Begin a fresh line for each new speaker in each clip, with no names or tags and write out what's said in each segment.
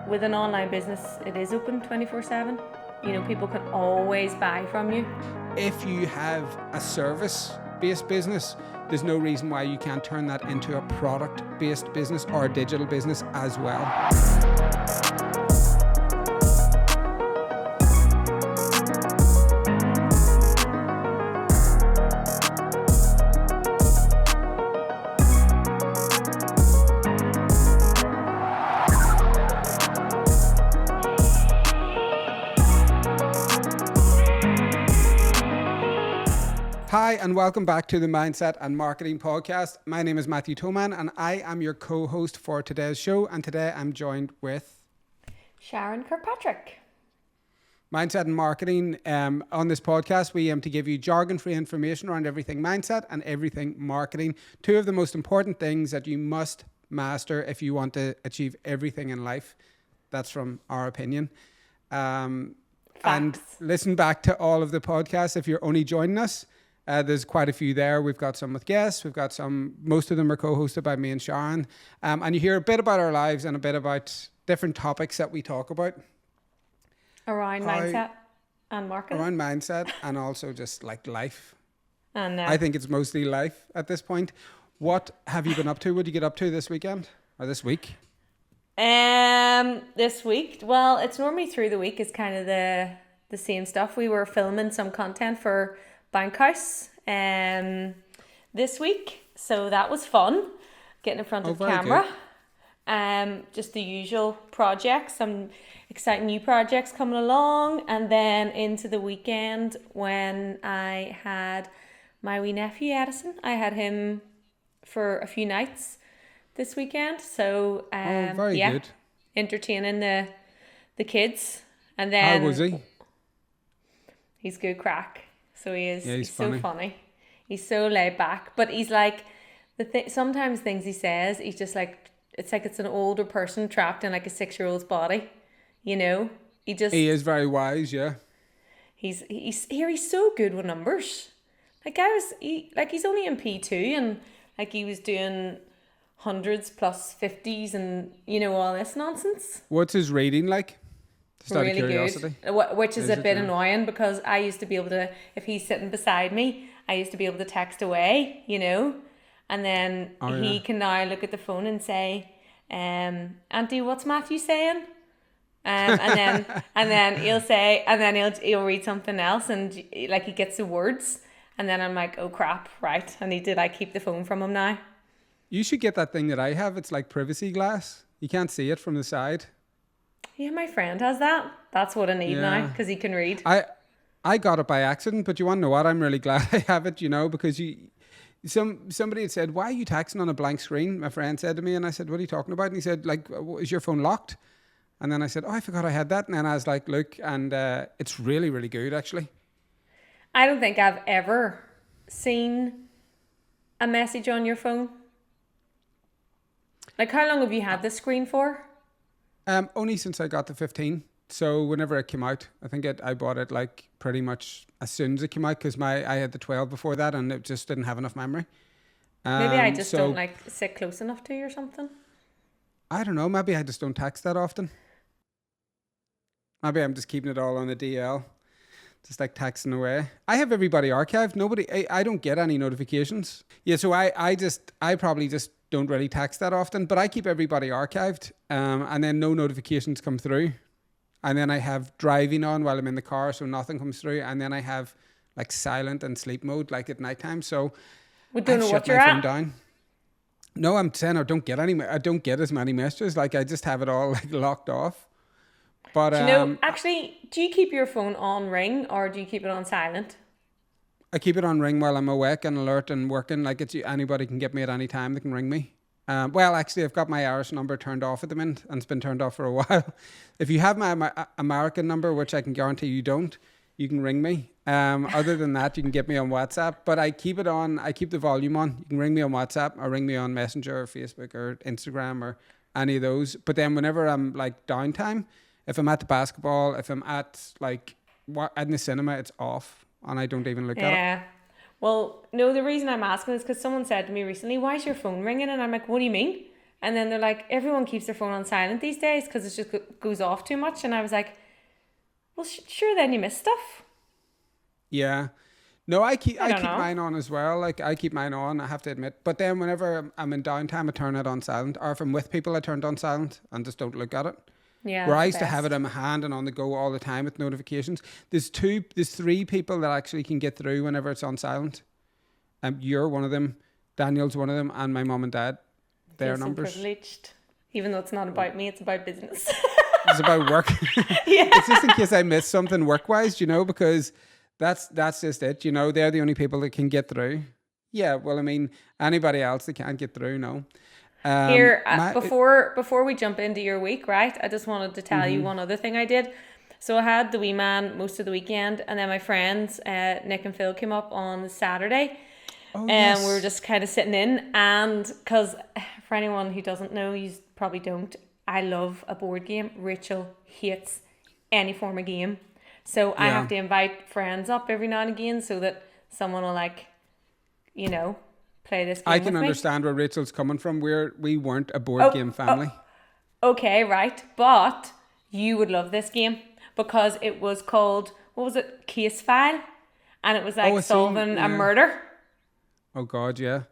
with an online business, it is open 24/7. You know, people can always buy from you.
If you have a service-based business, there's no reason why you can't turn that into a product-based business or a digital business as well. Hi, and welcome back to the Mindset and Marketing Podcast. My name is Matthew Toman, and I am your co-host for today's show. And today I'm joined with
Sharon Kirkpatrick.
Mindset and Marketing. On this podcast, we aim to give you jargon-free information around everything mindset and everything marketing. Two of the most important things that you must master if you want to achieve everything in life. That's from our opinion. And listen back to all of the podcasts if you're only joining us. There's quite a few there. We've got some with guests. We've got some, most of them are co-hosted by me and Sharon. And you hear a bit about our lives and a bit about different topics that we talk about.
Around mindset and marketing.
Around mindset and also just like life.
And
I think it's mostly life at this point. What have you been up to? What did you get up to this weekend or this week?
This week, well, it's normally through the week is kind of the same stuff. We were filming some content for Bankhouse this week, so that was fun, getting in front of camera. Just the usual projects, some exciting new projects coming along, and then into the weekend when I had my wee nephew Edison. I had him for a few nights this weekend, so
good.
Entertaining the kids. And then
how was he?
He's good crack. So he is.
Yeah, he's
so funny. He's so laid back, but he's like sometimes things he says, he's just like it's an older person trapped in like a 6-year-old's body. You know, he
is very wise. Yeah.
He's so good with numbers. Like he's only in P2 and like he was doing hundreds plus 50s and you know all this nonsense.
What's his rating like? Just out of curiosity.
Good, which is a bit annoying because I used to be able to, if he's sitting beside me, I used to be able to text away, you know, and then he can now look at the phone and say, Auntie, what's Matthew saying? And then he'll say, and then he'll read something else and like he gets the words and then I'm like, oh crap, right, I need to like keep the phone from him now.
You should get that thing that I have. It's like privacy glass. You can't see it from the side.
Yeah, my friend has that. That's what I need now because he can read.
I got it by accident, but you want to know what? I'm really glad I have it, you know, because somebody had said, why are you texting on a blank screen? My friend said to me, and I said, what are you talking about? And he said, like, is your phone locked? And then I said, oh, I forgot I had that. And then I was like, look, and it's really, really good, actually.
I don't think I've ever seen a message on your phone. Like, how long have you had this screen for?
Only since I got the 15. So whenever it came out, I think I bought it like pretty much as soon as it came out because I had the 12 before that and it just didn't have enough memory.
Maybe I just don't like sit close enough to you or something. I
don't know. Maybe I just don't text that often. Maybe I'm just keeping it all on the DL. Just like texting away. I have everybody archived. I don't get any notifications. Yeah, so I probably just don't really text that often, but I keep everybody archived and then no notifications come through. And then I have driving on while I'm in the car, so nothing comes through. And then I have like silent and sleep mode, like at nighttime. So
we don't know what you're at.
Down. No, I'm saying I don't get as many messages. Like I just have it all like locked off. But
actually, do you keep your phone on ring or do you keep it on silent?
I keep it on ring while I'm awake and alert and working. Like anybody can get me at any time. They can ring me. Well, actually, I've got my Irish number turned off at the minute and it's been turned off for a while. If you have my American number, which I can guarantee you don't, you can ring me. Other than that, you can get me on WhatsApp. But I keep it on. I keep the volume on. You can ring me on WhatsApp or ring me on Messenger or Facebook or Instagram or any of those. But then whenever I'm like downtime, if I'm at the basketball, if I'm at like in the cinema, it's off and I don't even look at it.
Yeah. Well, no, the reason I'm asking is because someone said to me recently, why is your phone ringing? And I'm like, what do you mean? And then they're like, everyone keeps their phone on silent these days because it just goes off too much. And I was like, well, sure, then you miss stuff.
Yeah. No, I keep
I don't know.
mine on as well. Like I keep mine on, I have to admit. But then whenever I'm in downtime, I turn it on silent. Or if I'm with people, I turn it on silent and just don't look at it.
Yeah,
Where I
that's
used
the
to have it
best.
in my hand and on the go all the time with notifications. There's three people that actually can get through whenever it's on silent. You're one of them, Daniel's one of them, and my mom and dad. Their
Feel so
numbers.
privileged. Even though it's not about me, it's about business.
It's about work.
Yeah.
It's just in case I miss something work-wise, because that's just it. They're the only people that can get through. Yeah, well, I mean, anybody else that can't get through, no.
Here,
My
before we jump into your week, right? I just wanted to tell you
mhm.
one other thing I did. So I had the wee man most of the weekend, and then my friends, Nick and Phil, came up on Saturday,
Oh
and we were
yes.
just kind of sitting in. And because for anyone who doesn't know, you probably don't, I love a board game. Rachel hates any form of game, so I have
Yeah.
to invite friends up every now and again so that someone will you know, play this
I
game
can
with me.
understand where Rachel's coming from. We weren't a board
Oh,
game
oh,
family.
okay, right. But you would love this game because it was called, what was it? Case File. And it was
Oh,
like
I seen.
solving a
Yeah.
murder.
Oh God, yeah.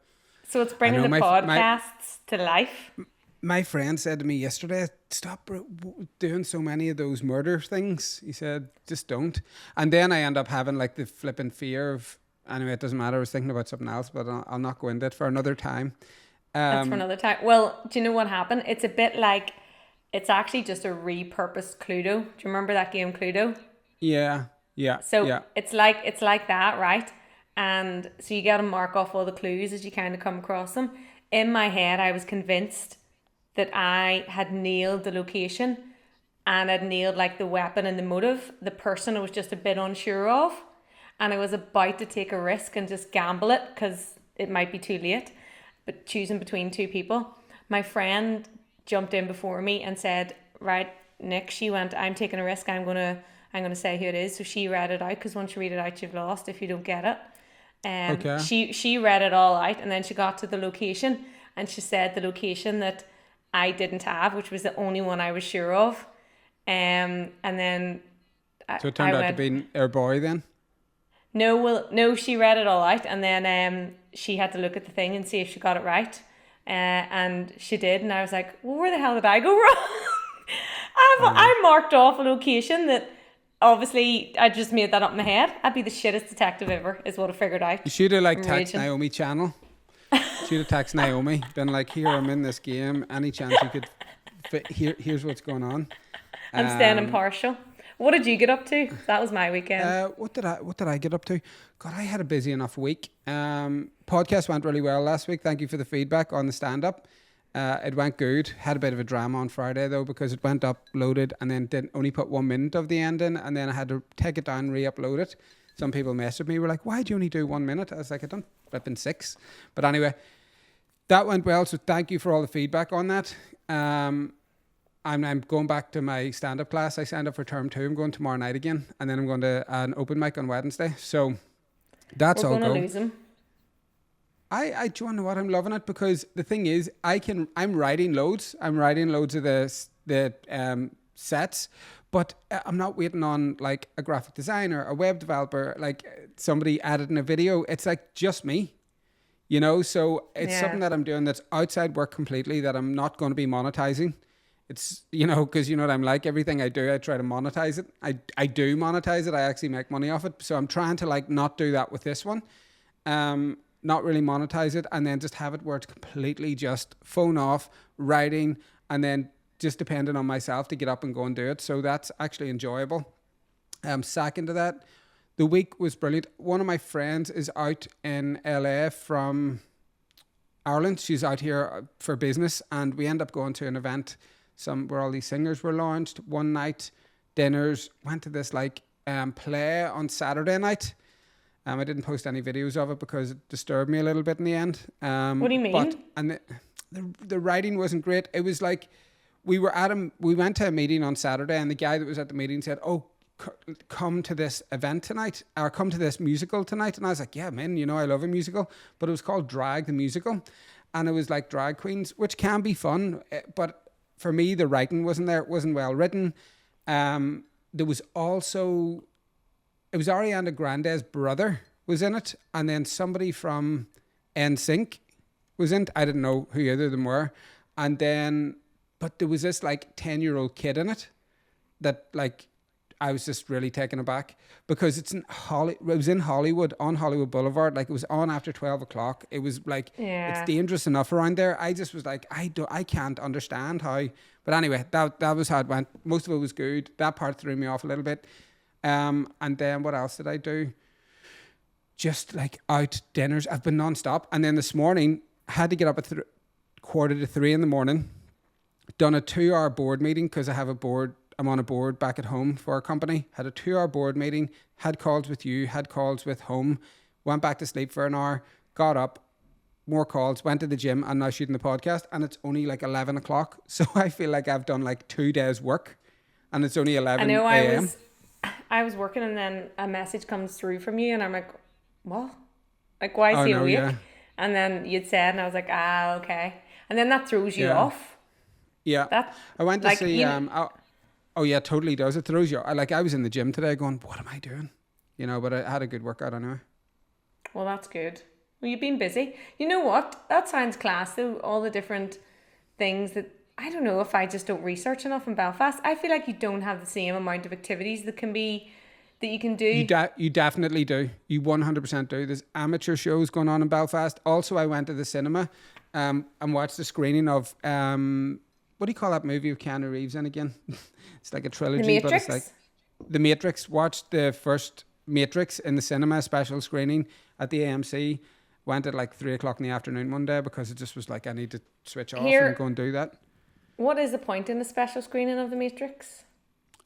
So it's
I
bringing
know
the podcasts to life.
my friend said to me yesterday, "Stop doing so many of those murder things." He said, "Just don't." And then I end up having like the flipping fear of. Anyway, it doesn't matter. I was thinking about something else, but I'll not go into it for another time.
That's for
Um,
another time. Well, do you know what happened? It's a bit like, it's actually just a repurposed Cluedo. Do you remember that game Cluedo?
yeah, yeah,
So
yeah.
it's like that, right? And so you got to mark off all the clues as you kind of come across them. In my head, I was convinced that I had nailed the location and I'd nailed like the weapon and the motive. The person I was just a bit unsure of, and I was about to take a risk and just gamble it because it might be too late. But choosing between two people, my friend jumped in before me and said, "Right, Nick," she went, "I'm taking a risk. I'm gonna say who it is." So she read it out because once you read it out, you've lost if you don't get it.
Okay.
She read it all out, and then she got to the location, and she said the location that I didn't have, which was the only one I was sure of. And then
So it
I
turned out to
went,
be our boy then.
no, well, no, she read it all out, and then she had to look at the thing and see if she got it right. And she did, and I was like, well, where the hell did I go wrong?
I know.
I marked off a location that obviously I just made that up in my head. I'd be the shittest detective ever, is what I figured
You
out.
should have like
I'm
text
raging.
Naomi channel. Should have text Naomi, been like, "Here, I'm in this game. Any chance you could fit here? Here's what's going on."
I'm staying
Um,
impartial. What did you get up to? That was my weekend.
what did I get up to? God, I had a busy enough week. Podcast went really well last week. Thank you for the feedback on the stand up. It went good. Had a bit of a drama on Friday though because it went uploaded and then didn't only put 1 minute of the end in, and then I had to take it down, re-upload it. Some people messaged me, were like, "Why do you only do 1 minute?" I was like, "I don't flip in six." But anyway, that went well. So thank you for all the feedback on that. I'm going back to my stand-up class. I signed up for term 2. I'm going tomorrow night again, and then I'm going to an open mic on Wednesday. So that's
We're
all
going to
go.
lose him.
Do you know what? I'm loving it because the thing is, I'm writing loads. I'm writing loads of the sets, but I'm not waiting on like a graphic designer, a web developer, like somebody editing a video. It's like just me. So it's
Yeah.
something that I'm doing that's outside work completely that I'm not going to be monetizing. It's, because you know what I'm like, everything I do, I try to monetize it. I do monetize it. I actually make money off it. So I'm trying to like not do that with this one. Not really monetize it and then just have it where it's completely just phone off, writing, and then just depending on myself to get up and go and do it. So that's actually enjoyable. Second to that, the week was brilliant. One of my friends is out in LA from Ireland. She's out here for business, and we end up going to an event where all these singers were launched. One night, dinners, went to this like play on Saturday night. I didn't post any videos of it because it disturbed me a little bit in the end.
What do you
But
mean?
and the writing wasn't great. It was like we went to a meeting on Saturday, and the guy that was at the meeting said, "Oh, come to this event tonight, or come to this musical tonight." And I was like, "Yeah, man, I love a musical." But it was called Drag the Musical. and it was like drag queens, which can be fun, but for me the writing wasn't there. It wasn't well written. There was also, it was Ariana Grande's brother was in it, and then somebody from NSYNC was in it. I didn't know who either of them were. And then, but there was this like 10-year-old kid in it that like, I was just really taken aback because it was in Hollywood, on Hollywood Boulevard. Like, it was on after 12 o'clock. It was like, it's dangerous enough around there. I just was like, I can't understand how, but anyway, that was how it went. Most of it was good. That part threw me off a little bit. And then what else did I do? Just like out dinners. I've been non-stop. And then this morning, I had to get up at 2:45 in the morning, done a 2-hour board meeting because I'm on a board back at home for a company. Had a 2-hour board meeting, had calls with you, had calls with home, went back to sleep for an hour, got up, more calls, went to the gym, and now shooting the podcast, and it's only like 11 o'clock. So I feel like I've done like 2 days work, and it's only 11 a.m.
I was working, and then a message comes through from you, and I'm like, what? Like, why is he awake? Yeah. And then you'd said, and I was like, okay. And then that throws you off.
Yeah. I went to see... Oh yeah, totally does. It throws you. I was in the gym today going, what am I doing? But I had a good workout anyway.
Well, that's good. Well, you've been busy. You know what? That sounds class though. All the different things that, I don't know if I just don't research enough in Belfast. I feel like you don't have the same amount of activities that you can do.
You definitely do. You 100% do. There's amateur shows going on in Belfast. Also, I went to the cinema and watched the screening of... what do you call that movie with Keanu Reeves in again? It's like a trilogy.
The Matrix?
But it's like The Matrix. Watched the first Matrix in the cinema, special screening at the AMC. Went at like 3 o'clock in the afternoon one day because it just was like, I need to switch off and go and do that.
What is the point in the special screening of The Matrix?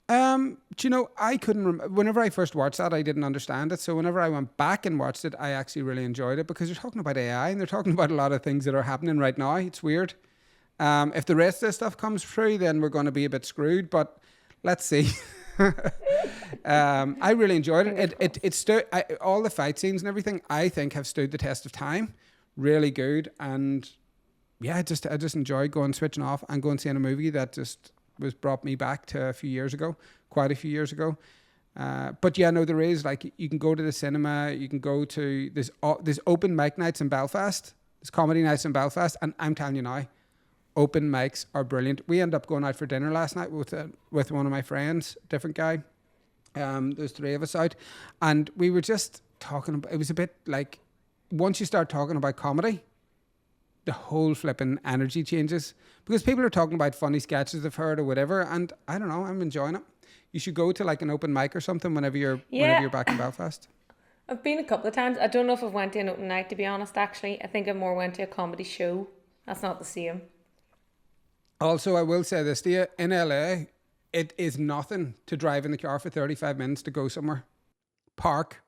Do you know, I couldn't remember. Whenever I first watched that, I didn't understand it. So whenever I went back and watched it, I actually really enjoyed it because they're talking about AI and they're talking about a lot of things that are happening right now. It's weird. If the rest of this stuff comes through, then we're going to be a bit screwed, but let's see. I really enjoyed it. It stood, all the fight scenes and everything, I think, have stood the test of time. Really good. And yeah, I just enjoyed switching off and going seeing a movie that just brought me back to quite a few years ago. But yeah, no, there is, like, you can go to the cinema, you can go to, there's open mic nights in Belfast, there's comedy nights in Belfast, and I'm telling you now, open mics are brilliant. We ended up going out for dinner last night with one of my friends, different guy. There's 3 of us out, and we were just talking about, it was a bit like, once you start talking about comedy, the whole flipping energy changes because people are talking about funny sketches they've heard or whatever, and I don't know, I'm enjoying it. You should go to like an open mic or something whenever you're back in Belfast.
I've been a couple of times. I don't know if I've went to an open night, to be honest. Actually, I think I more went to a comedy show. That's not the same.
Also, I will say this to you, in LA, it is nothing to drive in the car for 35 minutes to go somewhere. Park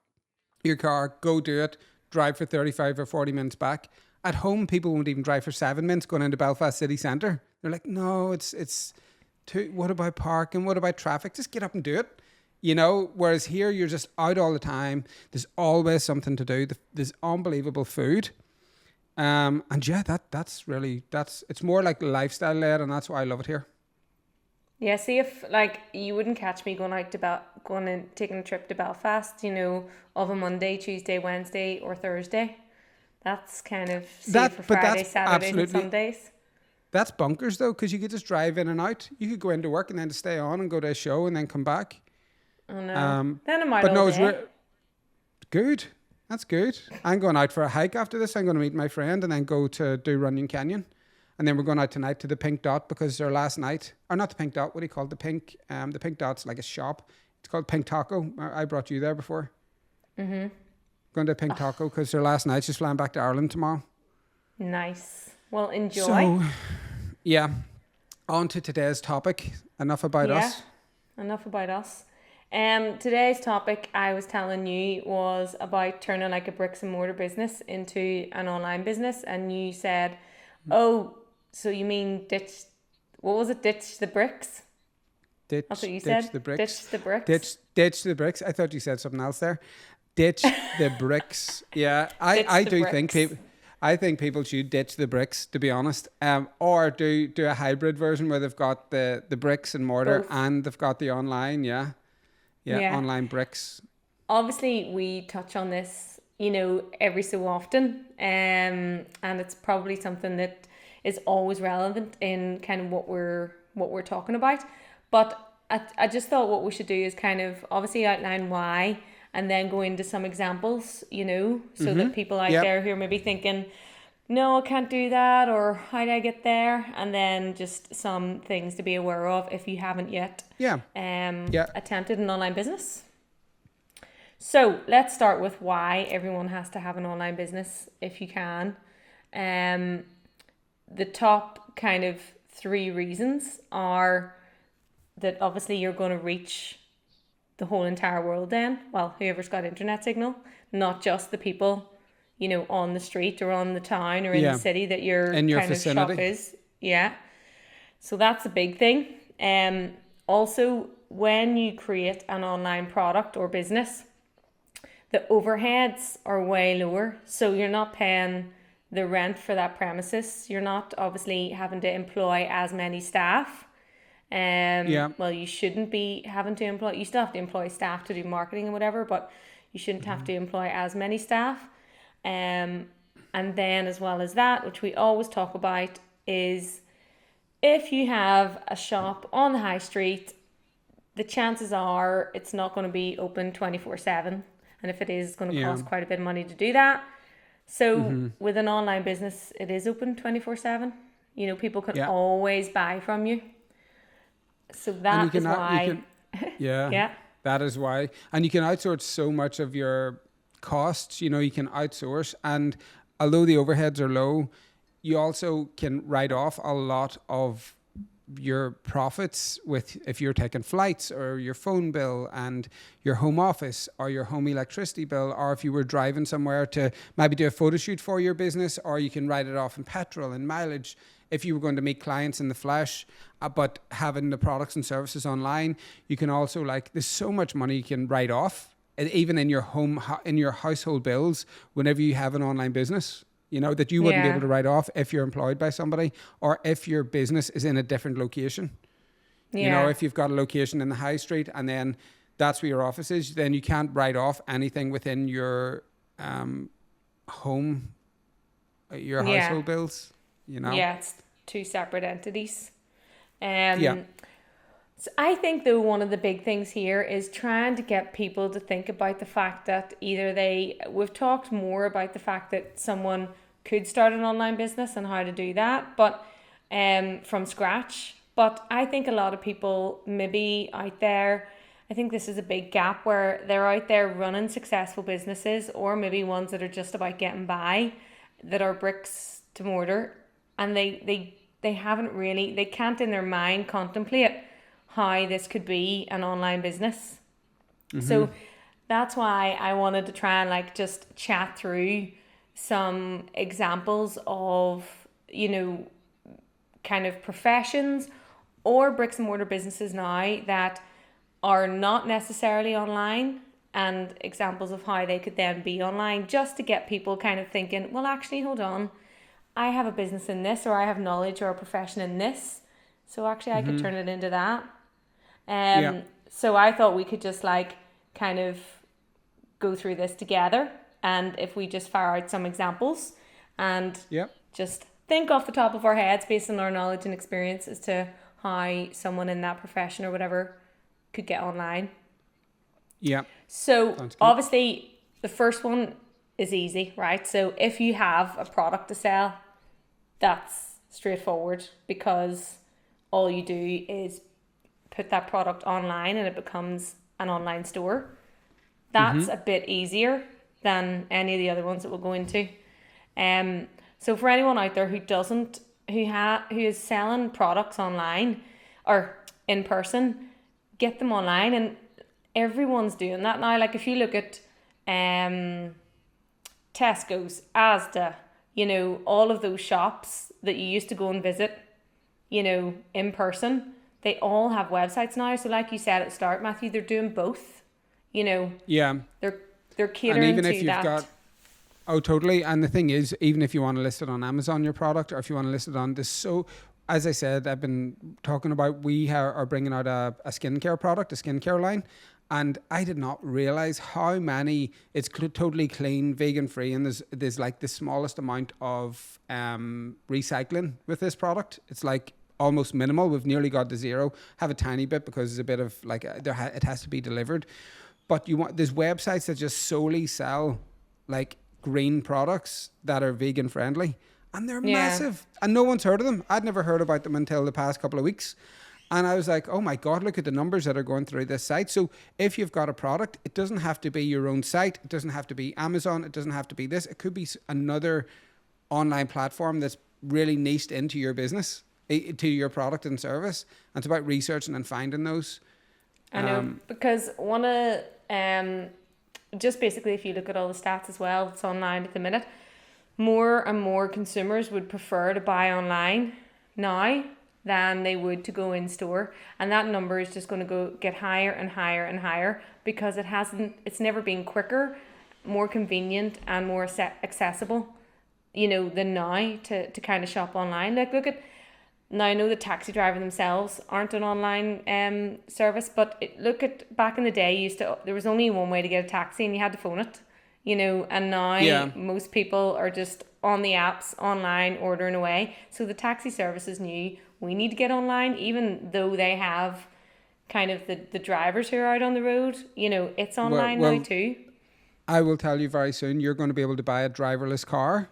your car, go do it, drive for 35 or 40 minutes back. At home, people won't even drive for 7 minutes going into Belfast city centre. They're like, no, it's too, what about parking? What about traffic? Just get up and do it. Whereas here, you're just out all the time. There's always something to do. There's unbelievable food. And yeah, it's more like lifestyle led, and that's why I love it here.
Yeah, see, if like you wouldn't catch me going and taking a trip to Belfast, of a Monday, Tuesday, Wednesday, or Thursday. That's kind of for Friday, Saturdays, and Sundays.
That's bunkers though, because you could just drive in and out. You could go into work and then to stay on and go to a show and then come back.
Oh no, then I'm out all day.
Good. That's good. I'm going out for a hike after this. I'm going to meet my friend and then go to do Runyon Canyon. And then we're going out tonight to the Pink Dot because our last night, or not the Pink Dot, what do you call it? The Pink Dot's like a shop. It's called Pink Taco. I brought you there before. Mm-hmm. Going to Pink Taco because their last night, she's flying back to Ireland tomorrow.
Nice. Well, enjoy.
So, yeah. On to today's topic. Enough about us.
Enough about us. Today's topic, I was telling you, was about turning like a bricks and mortar business into an online business, and you said, "Oh, so you mean ditch? What was it? Ditch the bricks." That's what you said.
The bricks.
Ditch the bricks.
Ditch the bricks. I thought you said something else there. Ditch the bricks. Yeah, I do think people. I think people should ditch the bricks, to be honest, or do a hybrid version where they've got the bricks and mortar
Both.
and they've got the online. Yeah,
Yeah.
online bricks.
Obviously, we touch on this, every so often, and it's probably something that is always relevant in kind of what we're talking about. But I just thought what we should do is kind of obviously outline why, and then go into some examples, so that people out
Yep.
there who are maybe thinking, no, I can't do that, or how do I get there? And then just some things to be aware of if you haven't yet
Yeah. Yeah.
attempted an online business. So let's start with why everyone has to have an online business if you can. The top kind of 3 reasons are that obviously you're going to reach the whole entire world then. Well, whoever's got internet signal, not just the people, on the street or on the town or in the city that your
In your
kind of
vicinity.
shop is. Yeah. So that's a big thing. Also, when you create an online product or business, the overheads are way lower. So you're not paying the rent for that premises. You're not obviously having to employ as many staff. Well, you shouldn't be having to employ, you still have to employ staff to do marketing and whatever, but you shouldn't have to employ as many staff. And then as well as that, which we always talk about, is if you have a shop on the high street, the chances are it's not going to be open 24/7. And if it is, it's going to cost quite a bit of money to do that. So with an online business, it is open 24/7. People can always buy from you. So that is why.
Yeah. That is why. And you can outsource so much of your costs, you can outsource. And although the overheads are low, you also can write off a lot of your profits with if you're taking flights or your phone bill and your home office or your home electricity bill, or if you were driving somewhere to maybe do a photo shoot for your business, or you can write it off in petrol and mileage if you were going to meet clients in the flesh, but having the products and services online. You can also there's so much money you can write off, even in your in your household bills, whenever you have an online business. That you wouldn't be able to write off if you're employed by somebody or if your business is in a different location.
Yeah.
If you've got a location in the high street and then that's where your office is, then you can't write off anything within your home, your household bills,
Yeah, it's 2 separate entities. So I think though one of the big things here is trying to get people to think about the fact that we've talked more about the fact that someone could start an online business and how to do that, but from scratch. But I think a lot of people maybe out there, I think this is a big gap where they're out there running successful businesses, or maybe ones that are just about getting by, that are bricks to mortar, and they can't in their mind contemplate how this could be an online business. So that's why I wanted to try and just chat through some examples of, kind of professions or bricks and mortar businesses now that are not necessarily online, and examples of how they could then be online, just to get people kind of thinking, well, actually, hold on, I have a business in this, or I have knowledge or a profession in this, so actually I could turn it into that. So I thought we could just kind of go through this together, and if we just fire out some examples and just think off the top of our heads based on our knowledge and experience as to how someone in that profession or whatever could get online. So obviously the first one is easy, right? So if you have a product to sell, that's straightforward, because all you do is put that product online and it becomes an online store. That's a bit easier than any of the other ones that we'll go into. So for anyone out there who is selling products online or in person, get them online, and everyone's doing that now. If you look at Tesco's, Asda, all of those shops that you used to go and visit, in person, they all have websites now. So like you said at the start, Matthew, they're doing both. They're catering
and even
to
if you've
that.
Oh, totally. And the thing is, even if you want to list it on Amazon, your product, or if you want to list it on this, so as I said, I've been talking about, are bringing out a skincare product, a skincare line. And I did not realize how many, it's totally clean, vegan free. And there's like the smallest amount of recycling with this product. It's like almost minimal. We've nearly got to zero. Have a tiny bit because there's a bit of like, it has to be delivered. But there's websites that just solely sell like green products that are vegan friendly, and they're massive, and no one's heard of them. I'd never heard about them until the past couple of weeks, and I was like, oh my god, look at the numbers that are going through this site. So if you've got a product, it doesn't have to be your own site, it doesn't have to be Amazon, it doesn't have to be this, it could be another online platform that's really niched into your business, to your product and service, and it's about researching and finding those.
I know, because one of just basically, if you look at all the stats as well, it's online at the minute, more and more consumers would prefer to buy online now than they would to go in store, and that number is just going to get higher and higher and higher, because it's never been quicker, more convenient, and more accessible, than now to kind of shop online. Like, look at, now I know the taxi driver themselves aren't an online service, but look at back in the day, there was only one way to get a taxi, and you had to phone it, and now most people are just on the apps, online, ordering away. So the taxi services knew we need to get online, even though they have kind of the drivers who are out on the road, it's online now too.
I will tell you very soon, you're going to be able to buy a driverless car,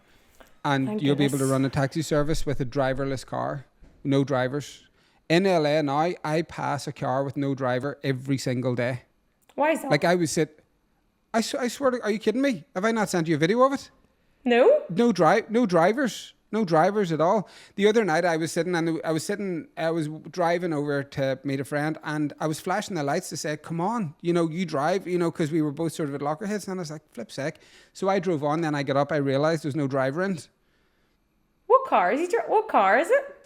and
Thank
you'll
goodness.
be able to run a taxi service with a driverless car. No drivers. In LA now, I pass a car with no driver every single day.
Why is that?
Like, I swear to, are you kidding me? Have I not sent you a video of it?
No?
No drivers. No drivers at all. The other night I was driving over to meet a friend, and I was flashing the lights to say, come on, you drive, because we were both sort of at lockerheads, and I was like, flip sec. So I drove on, then I got up, I realized there's no driver in.
What car is it?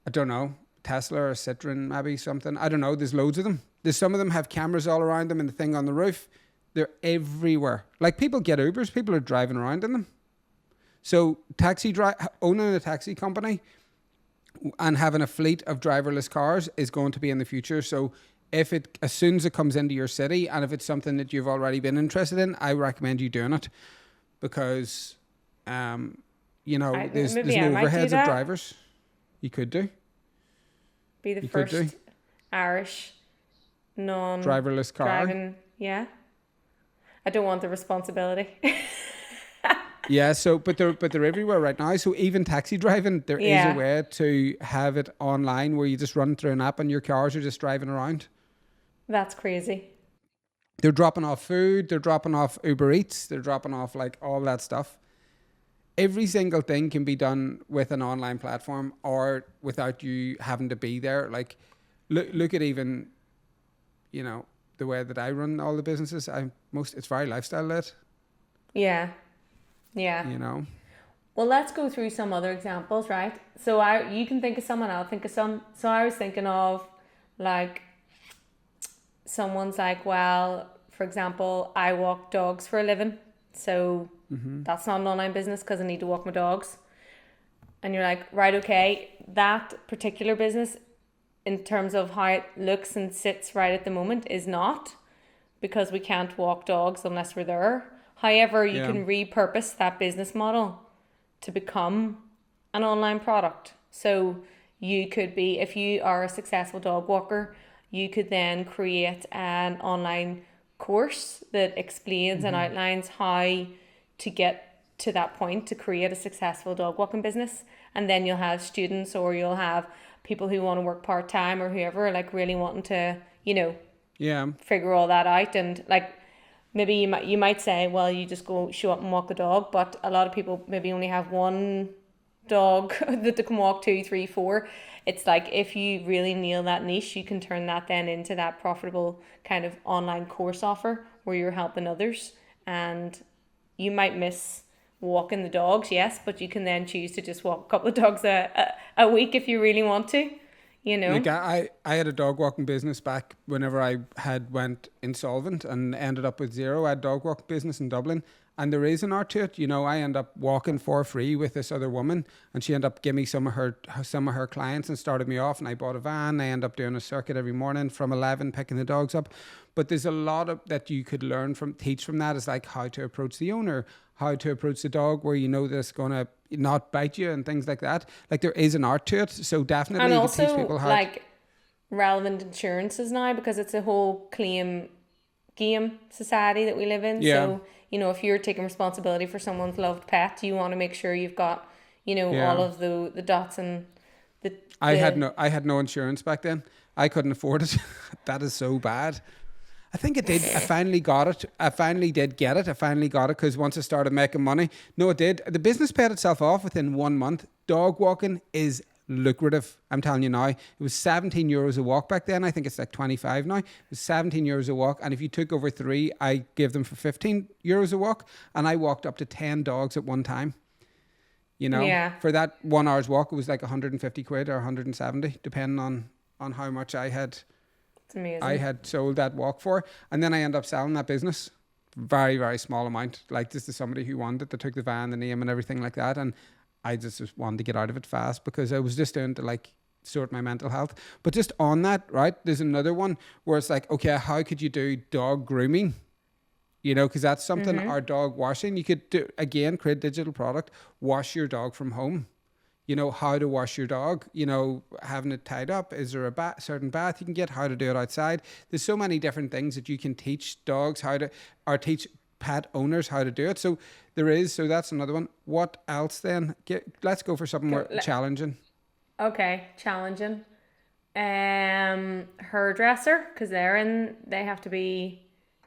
I don't know, Tesla or Citroen, maybe something. I don't know. There's loads of them. Some of them have cameras all around them and the thing on the roof. They're everywhere. Like, people get Ubers. People are driving around in them. So owning a taxi company and having a fleet of driverless cars is going to be in the future. So as soon as it comes into your city, and if it's something that you've already been interested in, I recommend you doing it, because there's no overheads of drivers. You could do.
Be the first Irish
driverless car.
Driving, yeah. I don't want the responsibility.
Yeah, but they're everywhere right now. So even taxi driving, there is a way to have it online where you just run through an app and your cars are just driving around.
That's crazy.
They're dropping off food, they're dropping off Uber Eats, they're dropping off like all that stuff. Every single thing can be done with an online platform or without you having to be there. Like, look at even, the way that I run all the businesses. It's very lifestyle led.
Yeah. Well, let's go through some other examples, right? So you can think of some and I'll think of some. So I was thinking of, like, someone's like, well, for example, I walk dogs for a living. So that's not an online business because I need to walk my dogs. And you're like, right, okay, that particular business, in terms of how it looks and sits right at the moment, is not, because we can't walk dogs unless we're there. However, you can repurpose that business model to become an online product. So you could be, if you are a successful dog walker, you could then create an online course that explains and outlines how to get to that point to create a successful dog walking business. And then you'll have students, or you'll have people who want to work part-time, or whoever, like, really wanting to, figure all that out. And, like, maybe you might say, well, you just go show up and walk the dog, but a lot of people maybe only have one dog that they can walk 2, 3, 4. It's like, if you really nail that niche, you can turn that then into that profitable kind of online course offer where you're helping others. And you might miss walking the dogs, yes, but you can then choose to just walk a couple of dogs a week if you really want to,
Like, I had a dog walking business back whenever I had went insolvent and ended up with zero. I had a dog walking business in Dublin, And there is an art to it. You know, I end up walking for free with this other woman, and she ended up giving me some of her clients and started me off. And I bought a van. I end up doing a circuit every morning from 11, picking the dogs up. But there's a lot of that you could teach from that. Is like how to approach the owner, how to approach the dog, where you know that it's gonna not bite you and things like that. Like there is an art to it. So definitely,
And
you
also,
can teach people how.
like, relevant insurances now, because it's a whole claim game society that we live in.
Yeah.
So, you know, if you're taking responsibility for someone's loved pet, you want to make sure you've got, you know,
Yeah.
all of the dots and
I had no insurance back then. I couldn't afford it. That is so bad. I think it did. I finally got it. I finally did get it. I finally got it because once I started making money. No, it did. The business paid itself off within 1 month. Dog walking is lucrative. I'm telling you now. It was €17 a walk back then. I think it's like 25 now. It was €17 a walk. And if you took over 3, I gave them for €15 a walk. And I walked up to 10 dogs at one time. You know,
Yeah.
for that 1 hour's walk, it was like 150 quid or 170, depending on how much I had
it's amazing.
sold that walk for. And then I ended up selling that business. Very, very small amount. Like this is somebody who wanted it. They took the van, the name and everything like that. And I just wanted to get out of it fast because I was just doing to like sort my mental health. But just on that, right, there's another one where it's like, okay, how could you do dog grooming? You know, because that's something, our dog washing. You could do, again, create digital product, wash your dog from home. You know, how to wash your dog, you know, having it tied up. Is there a certain bath you can get? How to do it outside? There's so many different things that you can teach dogs how to, or teach pet owners how to do it. So there is, so that's another one. What else then? Let's go for something more challenging.
Okay, challenging. Hairdresser, because they have to be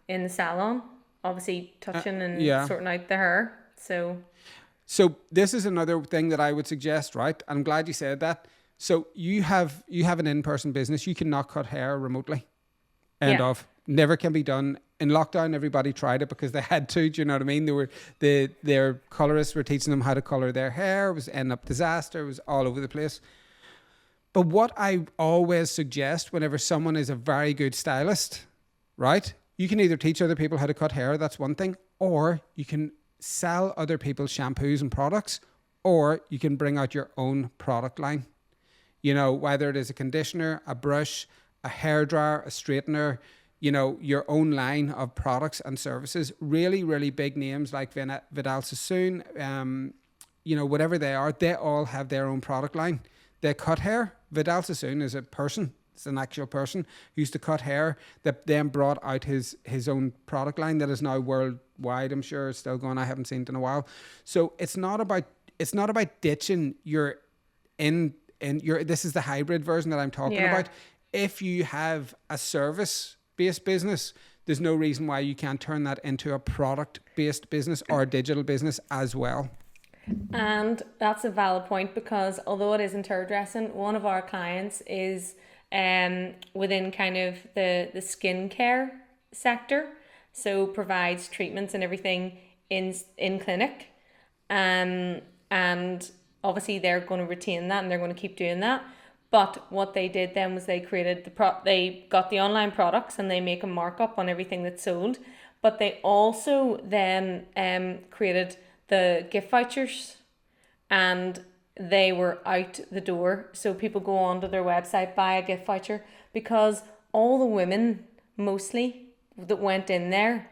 in the salon, obviously touching and
yeah.
sorting out the hair.
So this is another thing that I would suggest, right? I'm glad you said that. So you have an in-person business. You cannot cut hair remotely. End of. Never can be done. In lockdown, everybody tried it because they had to. Do you know what I mean? Their colorists were teaching them how to color their hair. It was end up disaster. It was all over the place. But what I always suggest whenever someone is a very good stylist, right? You can either teach other people how to cut hair. That's one thing. Or you can sell other people's shampoos and products, or you can bring out your own product line. You know, whether it is a conditioner, a brush, a hairdryer, a straightener, you know, your own line of products and services. Really, really big names like Vidal Sassoon, you know, whatever they are, they all have their own product line. They cut hair. Vidal Sassoon is a person. It's an actual person who used to cut hair that then brought out his own product line that is now worldwide. I'm sure it's still going. I haven't seen it in a while. So it's not about ditching your this is the hybrid version that I'm talking about. If you have a service-based business, there's no reason why you can't turn that into a product-based business or a digital business as well.
And that's a valid point, because although it isn't hairdressing, one of our clients is within kind of the skincare sector, so provides treatments and everything in clinic, and obviously they're going to retain that and they're going to keep doing that. But what they did then was they created they got the online products and they make a markup on everything that's sold, but they also then created the gift vouchers, and they were out the door. So people go onto their website, buy a gift voucher, because all the women mostly that went in there,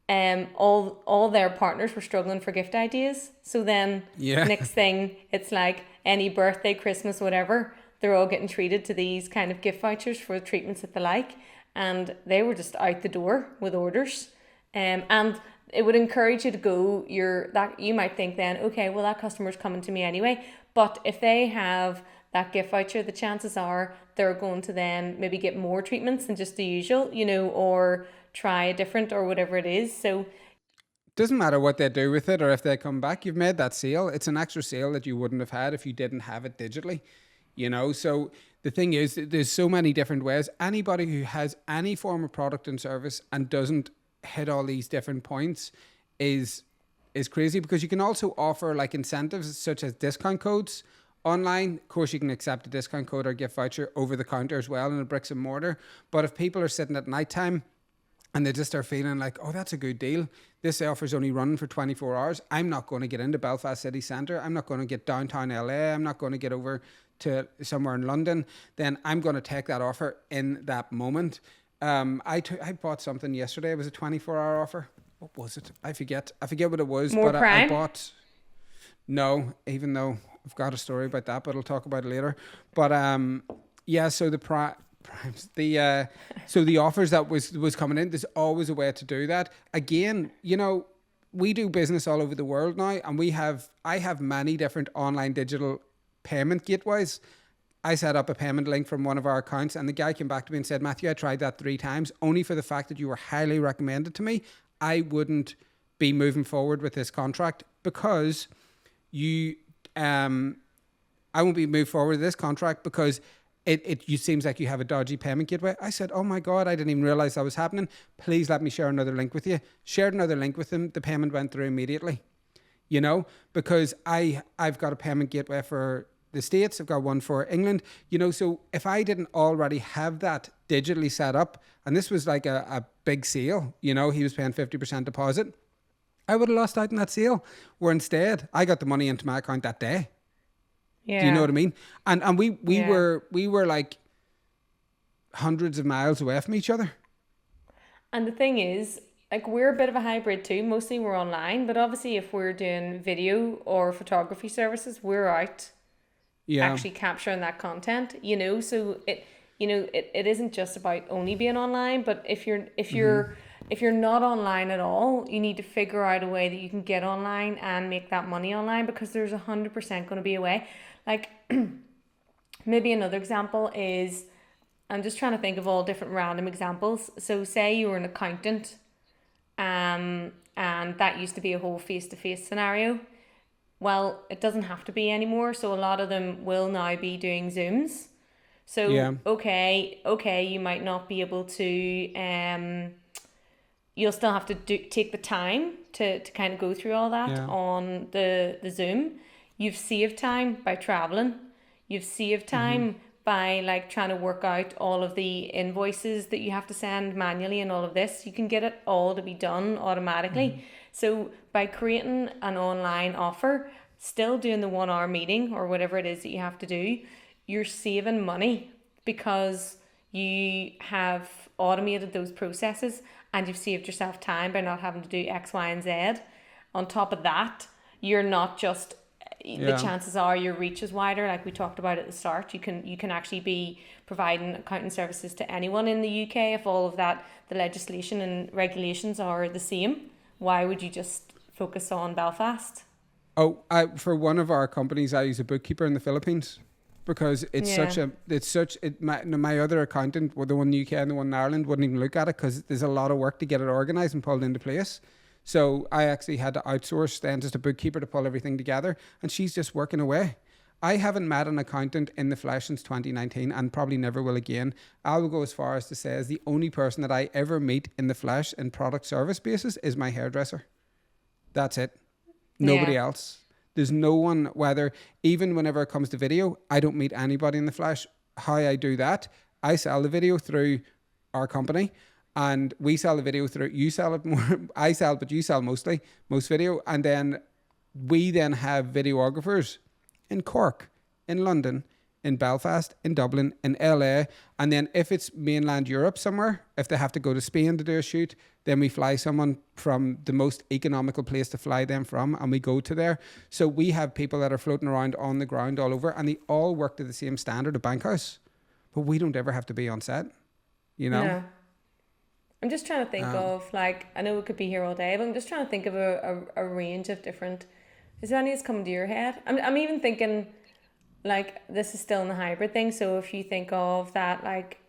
all their partners were struggling for gift ideas. So then next thing, it's like any birthday, Christmas, whatever, they're all getting treated to these kind of gift vouchers for the treatments that they like, and they were just out the door with orders. And it would encourage you to go. You might think then, okay, well, that customer's coming to me anyway. But if they have that gift voucher, the chances are they're going to then maybe get more treatments than just the usual, you know, or try a different or whatever it is. So
doesn't matter what they do with it or if they come back, you've made that sale. It's an extra sale that you wouldn't have had if you didn't have it digitally, you know. So the thing is, there's so many different ways. Anybody who has any form of product and service and doesn't hit all these different points is crazy, because you can also offer like incentives such as discount codes online. Of course, you can accept a discount code or gift voucher over the counter as well in a bricks and mortar. But if people are sitting at nighttime and they just are feeling like, oh, that's a good deal. This offer's only running for 24 hours. I'm not going to get into Belfast city centre. I'm not going to get downtown LA. I'm not going to get over to somewhere in London. Then I'm going to take that offer in that moment. I bought something yesterday. It was a 24-hour offer. What was it? I forget what it was.
More
But I
Prime?
bought... No, even though I've got a story about that, but I'll talk about it later. But yeah, so the primes, so the offers that was coming in, there's always a way to do that. Again, you know, we do business all over the world now, and I have many different online digital payment gateways. I set up a payment link from one of our accounts, and the guy came back to me and said, Matthew, I tried that 3 times, only for the fact that you were highly recommended to me. I wouldn't be moving forward with this contract because you I won't be moved forward with this contract because it seems like you have a dodgy payment gateway. I said, oh my God, I didn't even realize that was happening. Please let me share another link with you. Shared another link with him. The payment went through immediately, you know, because I've got a payment gateway for the States. I've got one for England, you know, so if I didn't already have that digitally set up, and this was like a big sale, you know, he was paying 50% deposit, I would have lost out on that sale. Where instead, I got the money into my account that day.
Yeah.
Do you know what I mean? And we
Yeah.
were like hundreds of miles away from each other.
And the thing is, like, we're a bit of a hybrid too. Mostly we're online, but obviously if we're doing video or photography services, we're out
Yeah.
actually capturing that content, you know. So it isn't just about only being online, but if you're not online at all, you need to figure out a way that you can get online and make that money online, because there's 100% going to be a way. Like, maybe another example is, I'm just trying to think of all different random examples. So say you were an accountant, and that used to be a whole face-to-face scenario. Well, it doesn't have to be anymore. So a lot of them will now be doing Zooms. So
Yeah.
okay, you might not be able to you'll still have to take the time to kind of go through all that
Yeah.
on the Zoom. You've saved time by traveling. You've saved time by like trying to work out all of the invoices that you have to send manually and all of this. You can get it all to be done automatically. So by creating an online offer, still doing the 1 hour meeting or whatever it is that you have to do, you're saving money because you have automated those processes and you've saved yourself time by not having to do X, Y, and Z. On top of that, you're not just, the
Yeah.
chances are your reach is wider, like we talked about at the start. You can actually be providing accounting services to anyone in the UK if all of that, the legislation and regulations are the same. Why would you just focus on Belfast?
Oh, for one of our companies, I use a bookkeeper in the Philippines because it's my other accountant, well, the one in the UK and the one in Ireland, wouldn't even look at it because there's a lot of work to get it organised and pulled into place. So I actually had to outsource then just a bookkeeper to pull everything together, and she's just working away. I haven't met an accountant in the flesh since 2019 and probably never will again. I will go as far as to say as the only person that I ever meet in the flesh in product service basis is my hairdresser. That's it. Nobody
Yeah.
else. There's no one, whether, even whenever it comes to video, I don't meet anybody in the flesh. How I do that, I sell the video through our company, and we sell the video through, you sell it more, I sell, but you sell most video. And then we then have videographers in Cork, in London, in Belfast, in Dublin, in LA. And then if it's mainland Europe somewhere, if they have to go to Spain to do a shoot, then we fly someone from the most economical place to fly them from, and we go to there. So we have people that are floating around on the ground all over, and they all work to the same standard of Bankhouse. But we don't ever have to be on set, you know?
No. I'm just trying to think of, like, I know we could be here all day, but I'm just trying to think of a range of different. Is there any that's coming to your head? I'm even thinking, like, this is still in the hybrid thing. So if you think of that, like,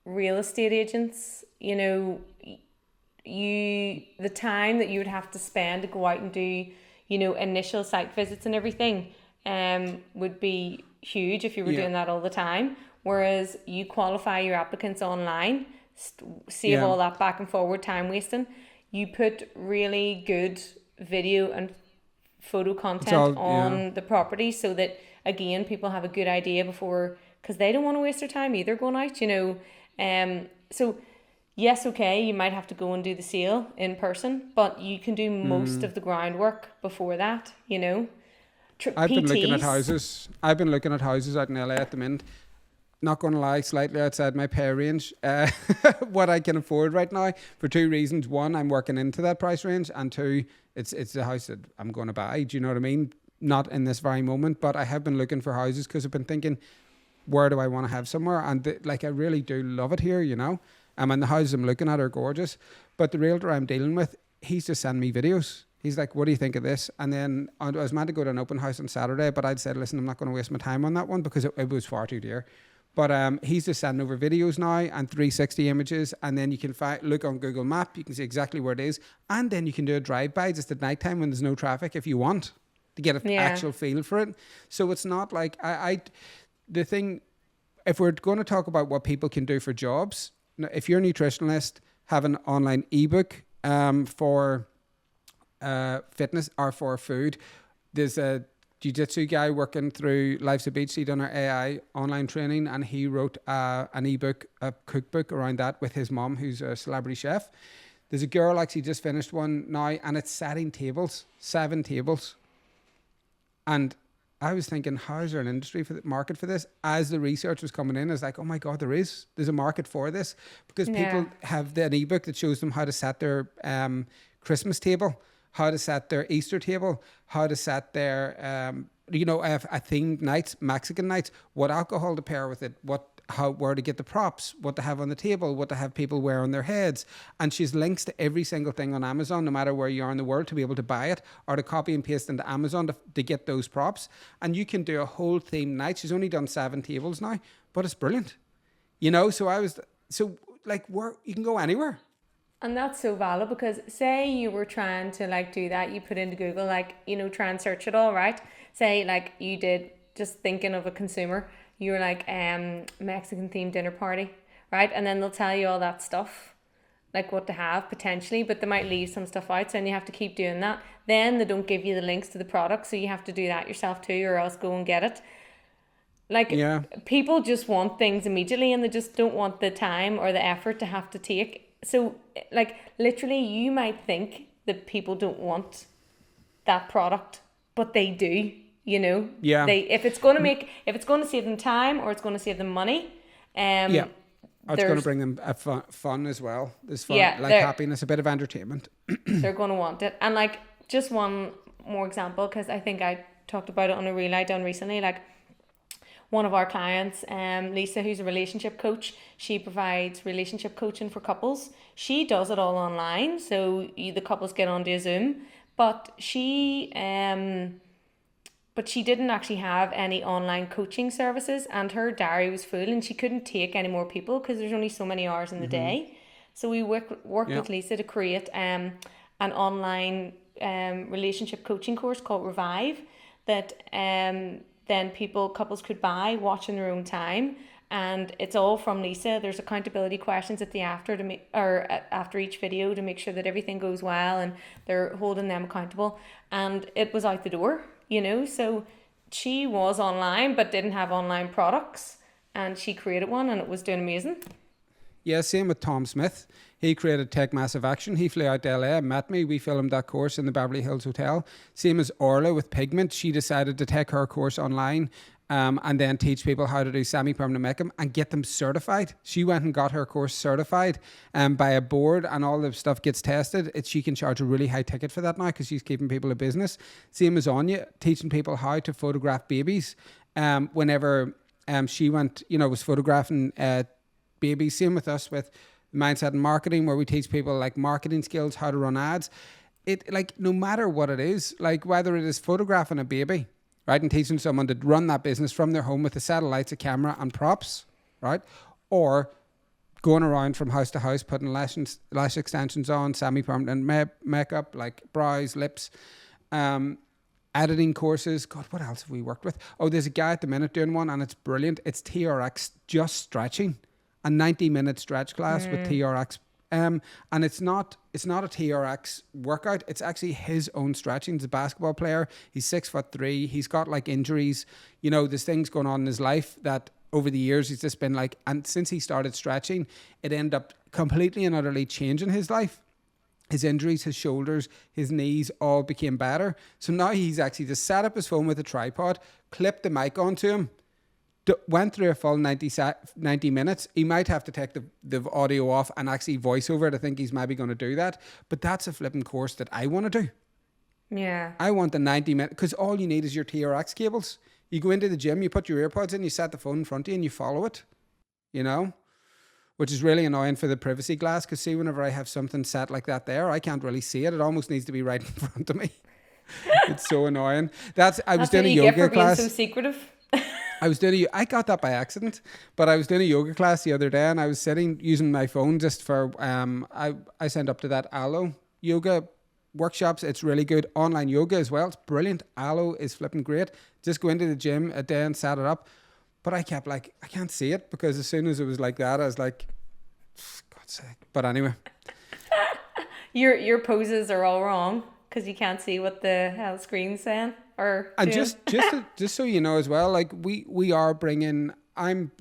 real estate agents, you know, the time that you would have to spend to go out and do, you know, initial site visits and everything, would be huge if you were
Yeah.
doing that all the time. Whereas you qualify your applicants online, save
Yeah.
all that back and forward time wasting. You put really good video and photo content on the property so that, again, people have a good idea before, because they don't want to waste their time either going out, you know. So yes, okay, you might have to go and do the sale in person, but you can do most of the groundwork before that, you know.
I've been looking at
PTs.
houses. I've been looking at houses out in LA at the minute. Not going to lie, slightly outside my pay range, what I can afford right now for two reasons. One, I'm working into that price range, and two, it's the house that I'm going to buy. Do you know what I mean? Not in this very moment, but I have been looking for houses because I've been thinking, where do I want to have somewhere? And like I really do love it here, you know. And the houses I'm looking at are gorgeous, but the realtor I'm dealing with, he's just sending me videos. He's like, what do you think of this? And then I was meant to go to an open house on Saturday, but I'd said, listen, I'm not going to waste my time on that one because it was far too dear. But he's just sending over videos now and 360 images, and then you can look on Google Map. You can see exactly where it is, and then you can do a drive-by just at night time when there's no traffic if you want to get an actual feel for it. So it's not like the thing. If we're going to talk about what people can do for jobs, if you're a nutritionalist, have an online ebook for fitness or for food. There's a jiu-jitsu guy working through Life's a Beach. He done our AI online training, and he wrote an ebook, a cookbook around that with his mom, who's a celebrity chef. There's a girl actually just finished one now, and it's setting tables, 7 tables. And I was thinking, how is there an industry for the market for this? As the research was coming in, I was like, oh my God, there's a market for this, because people have an ebook that shows them how to set their Christmas table, how to set their Easter table, how to set their, a themed nights, Mexican nights, what alcohol to pair with it, where to get the props, what to have on the table, what to have people wear on their heads. And she's links to every single thing on Amazon, no matter where you are in the world, to be able to buy it or to copy and paste into Amazon to get those props. And you can do a whole themed night. She's only done 7 tables now, but it's brilliant. You know, where you can go anywhere.
And that's so valid, because say you were trying to like do that, you put into Google, like, you know, try and search it all, right? Say like you did, just thinking of a consumer, you were like Mexican themed dinner party, right? And then they'll tell you all that stuff, like what to have potentially, but they might leave some stuff out, so then you have to keep doing that. Then they don't give you the links to the product, so you have to do that yourself too, or else go and get it. Like, people just want things immediately, and they just don't want the time or the effort to have to take. So, like, literally, you might think that people don't want that product, but they do, you know?
Yeah.
If it's going to save them time, or it's going to save them money,
it's going to bring them fun as well. There's fun, happiness, a bit of entertainment.
They're going to want it. And like, just one more example, because I think I talked about it on a reel I done recently. Like, one of our clients, Lisa, who's a relationship coach, she provides relationship coaching for couples. She does it all online, so the couples get onto a Zoom. But she didn't actually have any online coaching services, and her diary was full, and she couldn't take any more people because there's only so many hours in the day. So we worked with Lisa to create an online relationship coaching course called Revive that then couples could buy, watch in their own time, and it's all from Lisa. There's accountability questions at the after each video to make sure that everything goes well and they're holding them accountable. And it was out the door, you know. So she was online but didn't have online products, and she created one, and it was doing amazing.
Yeah, same with Tom Smith. He created Take Massive Action. He flew out to LA, met me. We filmed that course in the Beverly Hills Hotel. Same as Orla with Pigment. She decided to take her course online and then teach people how to do semi-permanent makeup and get them certified. She went and got her course certified by a board, and all the stuff gets tested. She can charge a really high ticket for that now because she's keeping people in business. Same as Anya, teaching people how to photograph babies. Whenever she went, was photographing babies. Same with us with Mindset and Marketing, where we teach people like marketing skills, how to run ads. It, like, no matter what it is, like whether it is photographing a baby, right, and teaching someone to run that business from their home with the satellites, a camera and props, right, or going around from house to house putting lash extensions on, semi-permanent makeup like brows, lips, editing courses. God, what else have we worked with? Oh, there's a guy at the minute doing one, and it's brilliant. It's TRX just stretching. A 90-minute stretch class with TRX. And it's not a TRX workout. It's actually his own stretching. He's a basketball player. He's 6'3". He's got like injuries. There's things going on in his life that over the years, he's just been like, and since he started stretching, it ended up completely and utterly changing his life. His injuries, his shoulders, his knees all became better. So now he's actually just set up his phone with a tripod, clipped the mic onto him, went through a full 90 minutes. He might have to take the audio off and actually voice over it. I think he's maybe going to do that. But that's a flipping course that I want to do.
Yeah.
I want the 90 minutes, because all you need is your TRX cables. You go into the gym, you put your earpods in, you set the phone in front of you and you follow it, you know, which is really annoying for the privacy glass, because see, whenever I have something set like that there, I can't really see it. It almost needs to be right in front of me. It's so annoying. I was doing a yoga class.
Being so secretive.
I got that by accident, but I was doing a yoga class the other day and I was sitting using my phone just for, I signed up to that Alo yoga workshops. It's really good. Online yoga as well. It's brilliant. Alo is flipping great. Just go into the gym a day and set it up. But I kept like, I can't see it, because as soon as it was like that, I was like, God's sake. But anyway.
Your poses are all wrong because you can't see what the hell screen's saying. And
just so you know as well, like I'm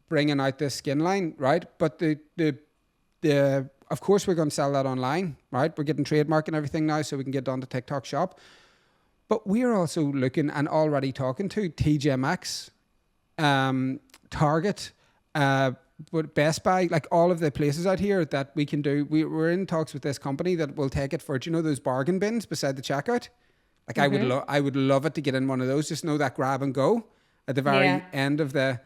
bringing out this skin line, right? But the of course we're going to sell that online, right? We're getting trademark and everything now, so we can get on to TikTok Shop. But we're also looking and already talking to TJ Maxx, Target, but Best Buy, like all of the places out here that we can do. We're in talks with this company that will take it for, do you know those bargain bins beside the checkout? Like I would love it to get in one of those. Just know that grab and go at the very end of the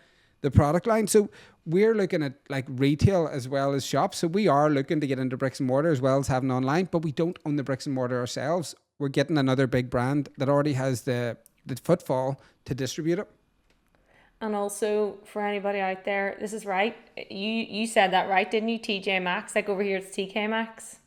product line. So we're looking at like retail as well as shops. So we are looking to get into bricks and mortar as well as having online, but we don't own the bricks and mortar ourselves. We're getting another big brand that already has the footfall to distribute it.
And also, for anybody out there, this is right. You said that right, didn't you? TJ Maxx, like over here it's TK Maxx.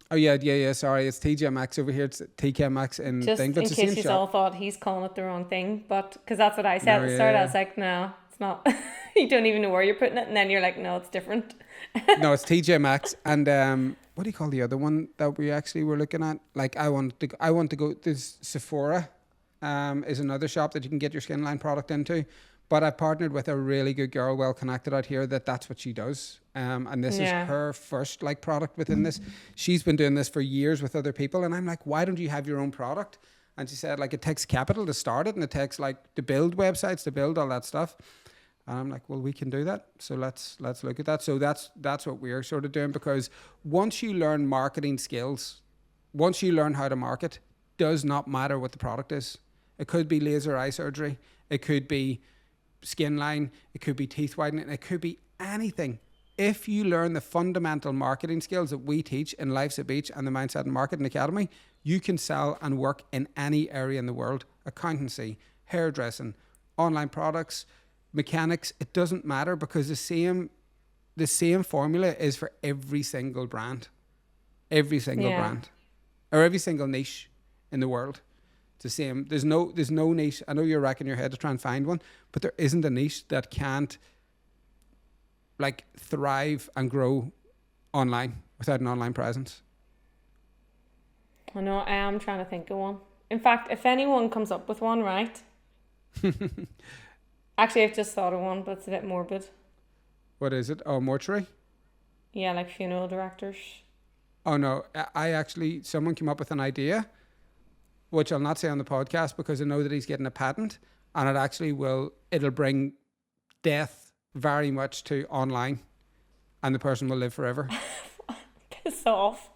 Oh yeah. Sorry, it's TJ Maxx over here. It's TK Maxx in
just
thing. But
in case you all thought he's calling it the wrong thing, but because that's what I said at the start. I was like, no, it's not. You don't even know where you're putting it, and then you're like, no, it's different.
No, it's TJ Maxx, and what do you call the other one that we actually were looking at? Like I want to go. There's Sephora, is another shop that you can get your skin line product into. But I partnered with a really good girl, well connected out here, that's what she does. And this is her first like product within this. She's been doing this for years with other people. And I'm like, why don't you have your own product? And she said, like, it takes capital to start it, and it takes like to build websites, to build all that stuff. And I'm like, well, we can do that. So let's look at that. So that's what we're sort of doing, because once you learn marketing skills, once you learn how to market, does not matter what the product is. It could be laser eye surgery. It could be skin line, it could be teeth whitening, it could be anything. If you learn the fundamental marketing skills that we teach in Life's a Beach and the Mindset and Marketing Academy, you can sell and work in any area in the world. Accountancy, hairdressing, online products, mechanics, it doesn't matter, because the same formula is for every single brand. Every single brand. Or every single niche in the world. It's the same. There's no niche. I know you're racking your head to try and find one, but there isn't a niche that can't like thrive and grow online without an online presence.
I know. I am trying to think of one. In fact, if anyone comes up with one, right? Actually, I've just thought of one, but it's a bit morbid.
What is it? Oh, mortuary?
Yeah, like funeral directors.
Oh no, someone came up with an idea, which I'll not say on the podcast because I know that he's getting a patent, and it'll bring death very much to online, and the person will live forever.
Piss off.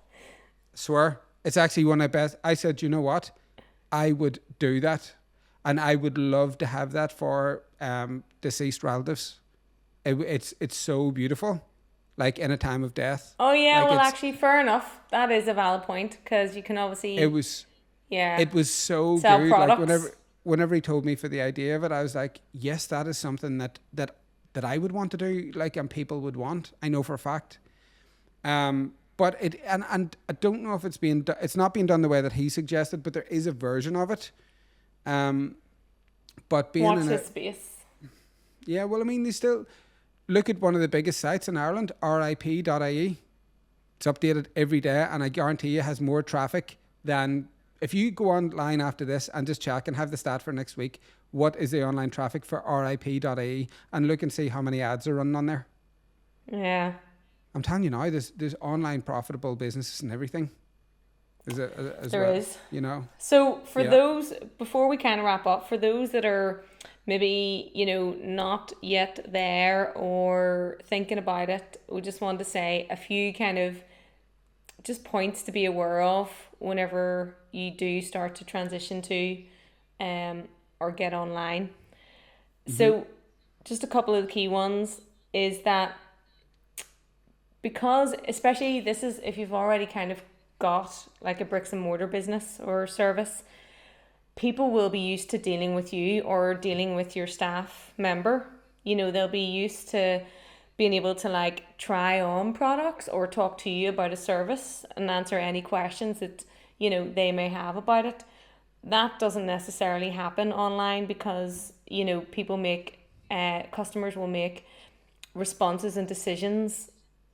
Swear. It's actually one of my best. I said, you know what? I would do that, and I would love to have that for deceased relatives. It's so beautiful, like in a time of death.
Oh yeah, like, well actually fair enough. That is a valid point, because you can obviously...
It was so
sell
good.
products.
Like whenever he told me for the idea of it, I was like, yes, that is something that I would want to do, like, and people would want. I know for a fact. But it and I don't know if it's not being done the way that he suggested, but there is a version of it. But being
watch this space.
Yeah, well, I mean, they still look at one of the biggest sites in Ireland, rip.ie. It's updated every day, and I guarantee you has more traffic than... If you go online after this and just check and have the stat for next week, what is the online traffic for RIP.ie and look and see how many ads are running on there.
Yeah.
I'm telling you now, there's online profitable businesses and everything.
There is.
You know.
So for those, before we kind of wrap up, for those that are maybe, you know, not yet there or thinking about it, we just want to say a few kind of just points to be aware of whenever you do start to transition to or get online. So just a couple of the key ones is that, because especially this is if you've already kind of got like a bricks and mortar business or service, people will be used to dealing with you or dealing with your staff member. You know, they'll be used to being able to like try on products or talk to you about a service and answer any questions that, you know, they may have about it. That doesn't necessarily happen online because, you know, people make customers will make responses and decisions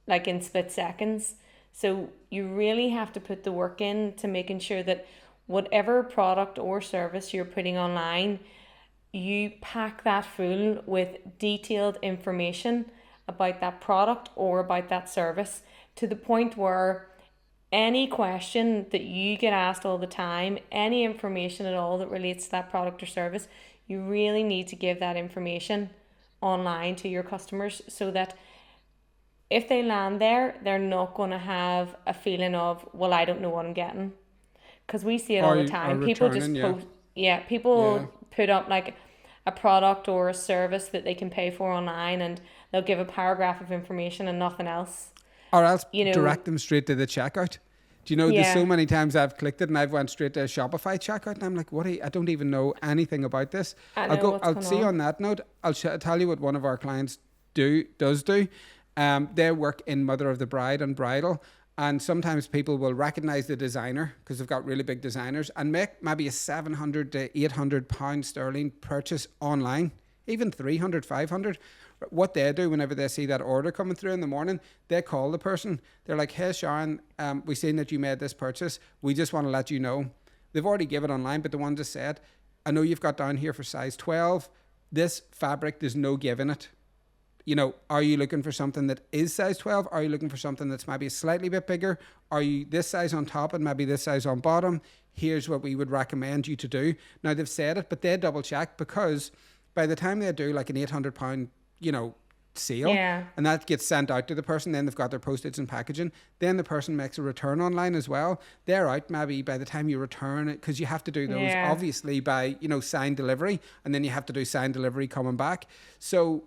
like in split seconds. So you really have to put the work in to making sure that whatever product or service you're putting online, you pack that full with detailed information about that product or about that service, to the point where any question that you get asked all the time, any information at all that relates to that product or service, you really need to give that information online to your customers, so that if they land there, they're not going to have a feeling of, well, I don't know what I'm getting. Because we see it all the time. People just post, people put up like a product or a service that they can pay for online, and they'll give a paragraph of information and nothing else.
Or else, you know, direct them straight to the checkout. Do you know, there's so many times I've clicked it and I've went straight to a Shopify checkout and I'm like, I don't even know anything about this. I'll see on that note, I'll tell you what one of our clients does do. They work in Mother of the Bride and Bridal, and sometimes people will recognize the designer because they've got really big designers and make maybe a 700 to 800 pound sterling purchase online, even 300, 500. What they do whenever they see that order coming through in the morning, they call the person. They're like, hey Sharon, we've seen that you made this purchase. We just want to let you know. They've already given it online, but the one just said, I know you've got down here for size 12. This fabric, there's no give in it. You know, are you looking for something that is size 12? Are you looking for something that's maybe a slightly bit bigger? Are you this size on top and maybe this size on bottom? Here's what we would recommend you to do. Now they've said it, but they double check, because by the time they do like an 800 pound, you know, sale, and that gets sent out to the person, then they've got their postage and packaging, then the person makes a return online as well. They're out maybe by the time you return it, because you have to do those obviously by, you know, signed delivery, and then you have to do signed delivery coming back. So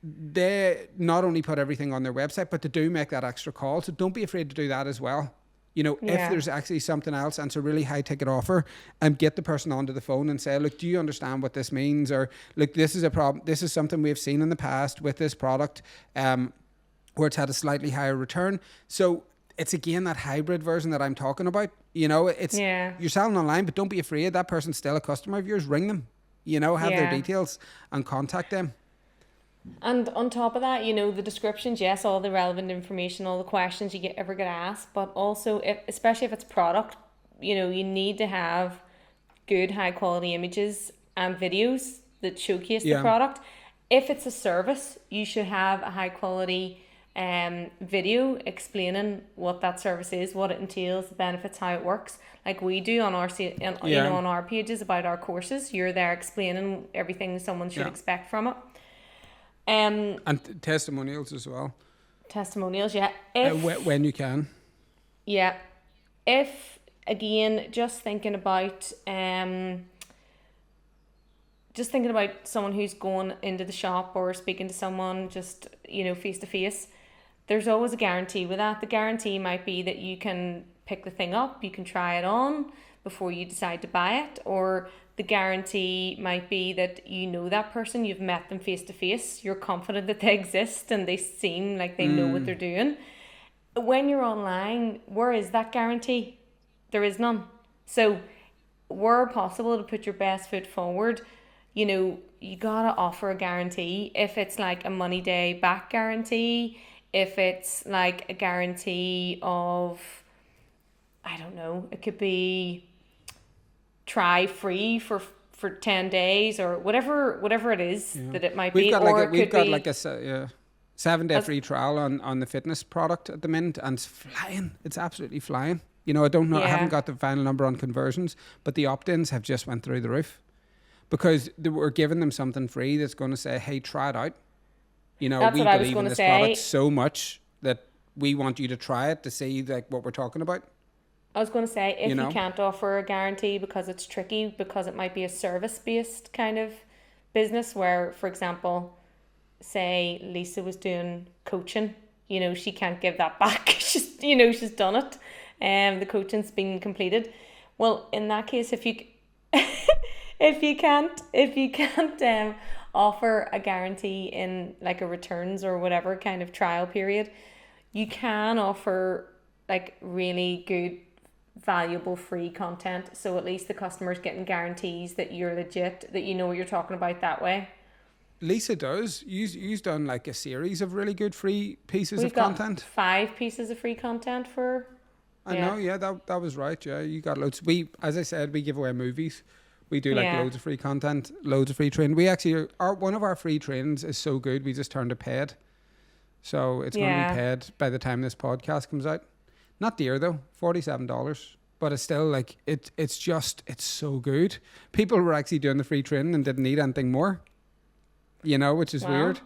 they not only put everything on their website, but they do make that extra call. So don't be afraid to do that as well. You know, if there's actually something else and it's a really high ticket offer, get the person onto the phone and say, look, do you understand what this means? Or look, this is a problem. This is something we've seen in the past with this product, where it's had a slightly higher return. So it's again that hybrid version that I'm talking about. You know, it's you're selling online, but don't be afraid. That person's still a customer of yours. Ring them, you know, have their details and contact them.
And on top of that, you know, the descriptions, yes, all the relevant information, all the questions you ever get asked, but also, especially if it's product, you know, you need to have good high quality images and videos that showcase the product. If it's a service, you should have a high quality video explaining what that service is, what it entails, the benefits, how it works, like we do on our you know, on our pages about our courses. You're there explaining everything someone should expect from it. And
testimonials as well.
Testimonials,
when you can.
Yeah. If again, just thinking about someone who's going into the shop or speaking to someone just, you know, face to face, there's always a guarantee with that. The guarantee might be that you can pick the thing up, you can try it on before you decide to buy it, or the guarantee might be that you know that person, you've met them face to face, you're confident that they exist and they seem like they know what they're doing. When you're online, where is that guarantee? There is none. So where possible to put your best foot forward, you know, you gotta offer a guarantee. If it's like a money day back guarantee, if it's like a guarantee of, I don't know, it could be try free for for 10 days or whatever it is that it might
We've
be.
got
Or
like
it
we've
could
got
be,
like a 7-day free trial on the fitness product at the minute, and it's flying. It's absolutely flying. You know, I don't know. I haven't
yeah,
got the final number on conversions, but the opt-ins have just went through the roof because we're giving them something free that's going to say, "Hey, try it out." You know,
that's
we
what I was
believe
going
in
to
this product
say.
so much that we want you to try it to see like what we're talking about.
I was going to say,
You
if you
know,
can't offer a guarantee because it's tricky, because it might be a service based kind of business where, for example, say Lisa was doing coaching, she can't give that back. She's done it. The coaching's been completed. Well, in that case, if you if you can't offer a guarantee in like a returns or whatever kind of trial period, you can offer like really good valuable free content, so at least the customer's getting guarantees that you're legit, that you know what you're talking about that way.
Lisa does. You've done like a series of really good free pieces
We've
of
got
content.
5 pieces of free content for,
I
yeah,
know, yeah, that was right. Yeah, you got loads. As I said, we give away movies. We do like
yeah,
loads of free content, loads of free training. We actually one of our free trainings is so good we just turned it paid. So it's going to be
yeah.
paid by the time this podcast comes out. Not dear though, $47, but it's still like it's so good. People were actually doing the free training and didn't need anything more. You know, which is
Well,
weird.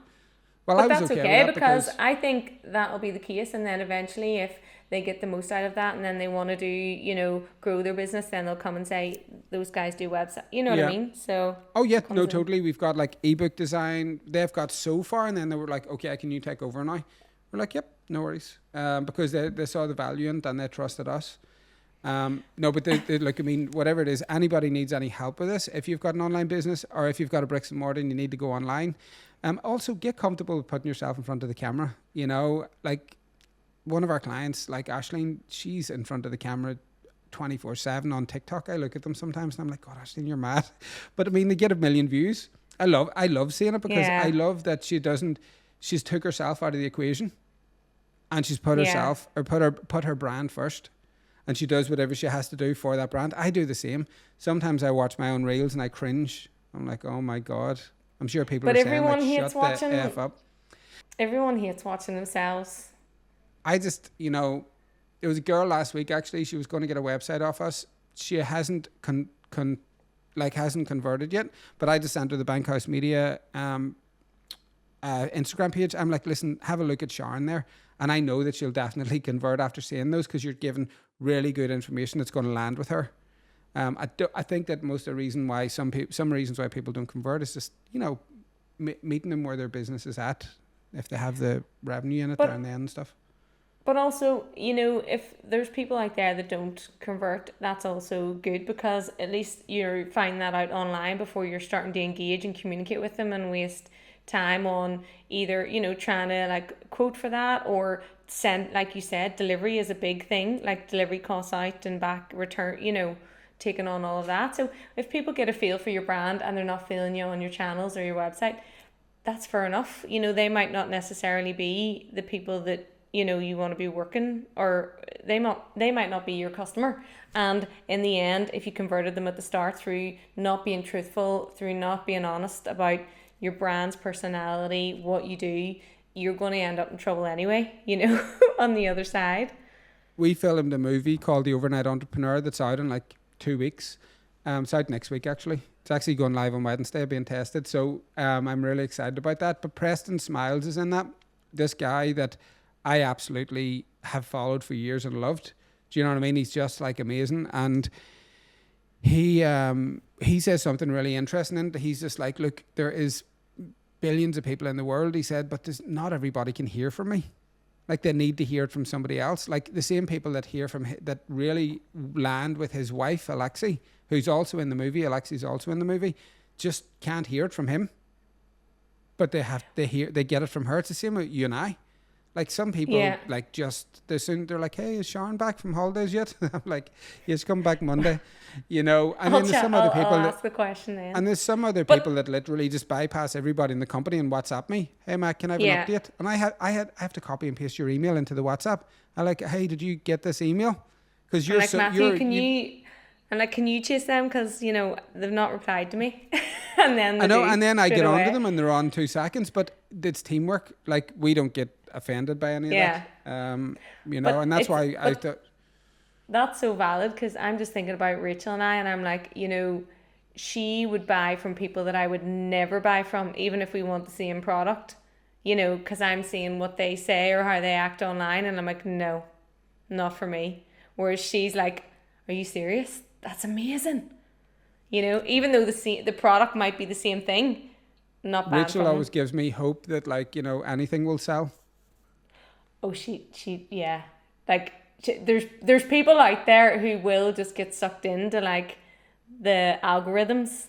Well, I
but
was
that's
okay with
okay
that
because
because
I think that'll be the case, and then eventually, if they get the most out of that, and then they want to do, grow their business, then they'll come and say those guys do website. You know what I
yeah.
mean? So
Oh yeah,
it
no,
comes in.
totally. We've got like ebook design. They've got so far, and then they were like, "Okay, can you take over now?" We're like, "Yep, no worries," because they saw the value in it and they trusted us. No, but like, I mean, whatever it is, anybody needs any help with this. If you've got an online business or if you've got a bricks and mortar and you need to go online, also get comfortable with putting yourself in front of the camera. You know, like one of our clients, like Ashleen, she's in front of the camera 24/7 on TikTok. I look at them sometimes and I'm like, God, Ashleen, you're mad. But I mean, they get 1 million views. I love seeing it because I
Yeah,
love that she's took herself out of the equation and she's put
yeah.
herself or put her brand first, and she does whatever she has to do for that brand. I do the same. Sometimes I watch my own reels and I cringe. I'm like, oh my God. I'm sure people
But
are saying like, shut the F up.
everyone hates watching themselves.
I just, there was a girl last week actually. She was going to get a website off us. She hasn't hasn't converted yet. But I just sent her the Bankhouse Media Instagram page. I'm like, listen, have a look at Sharon there, and I know that she'll definitely convert after seeing those because you're giving really good information that's going to land with her. I think that most of the reason why some reasons why people don't convert is just meeting them where their business is at, if they have the revenue in it there
But
and then and stuff.
But also, if there's people out there that don't convert, that's also good because at least you're finding that out online before you're starting to engage and communicate with them and waste time on either, trying to like quote for that or send, like you said, delivery is a big thing, like delivery costs out and back return, taking on all of that. So if people get a feel for your brand and they're not feeling you on your channels or your website, that's fair enough. They might not necessarily be the people that you want to be working, or they might not be your customer. And in the end, if you converted them at the start through not being truthful, through not being honest about your brand's personality, what you do, you're going to end up in trouble anyway, on the other side.
We filmed a movie called The Overnight Entrepreneur that's out in like 2 weeks. It's out next week actually. It's actually going live on Wednesday, being tested. So I'm really excited about that. But Preston Smiles is in that. This guy that I absolutely have followed for years and loved. Do you know what I mean? He's just like amazing. And he says something really interesting. And he's just like, look, there is billions of people in the world, he said, but not everybody can hear from me. Like they need to hear it from somebody else. Like the same people that hear from that really land with his wife, Alexi, who's also in the movie. Alexi's also in the movie. Just can't hear it from him. But they get it from her. It's the same with you and I. Like some people,
Yeah.
like they're like, hey, is Sharon back from holidays yet? I'm like, yes, come back Monday, And then there's some other people
I'll ask the question then.
and there's some other
But
people that literally just bypass everybody in the company and WhatsApp me. Hey, Matt, can I have an
yeah,
update? And I have to copy and paste your email into the WhatsApp. I like, hey, did you get this email? Because
I'm like, Matthew, can you And like, can you chase them? Because, you know, they've not replied to me. And then
I
they
know,
do
and then I
straight
get
away.
onto them and they're on 2 seconds, but it's teamwork. Like, we don't get offended by any of
Yeah.
that. You know,
But
and that's
it's
why I
but
thought,
that's so valid because I'm just thinking about Rachel and I, and I'm like, you know, she would buy from people that I would never buy from, even if we want the same product, you know, because I'm seeing what they say or how they act online, and I'm like, no, not for me. Whereas she's like, are you serious? That's amazing. You know, even though the product might be the same thing, not bad
Rachel
from them.
always gives me hope that, like, you know, anything will sell.
Oh, yeah. Like, there's people out there who will just get sucked into like the algorithms.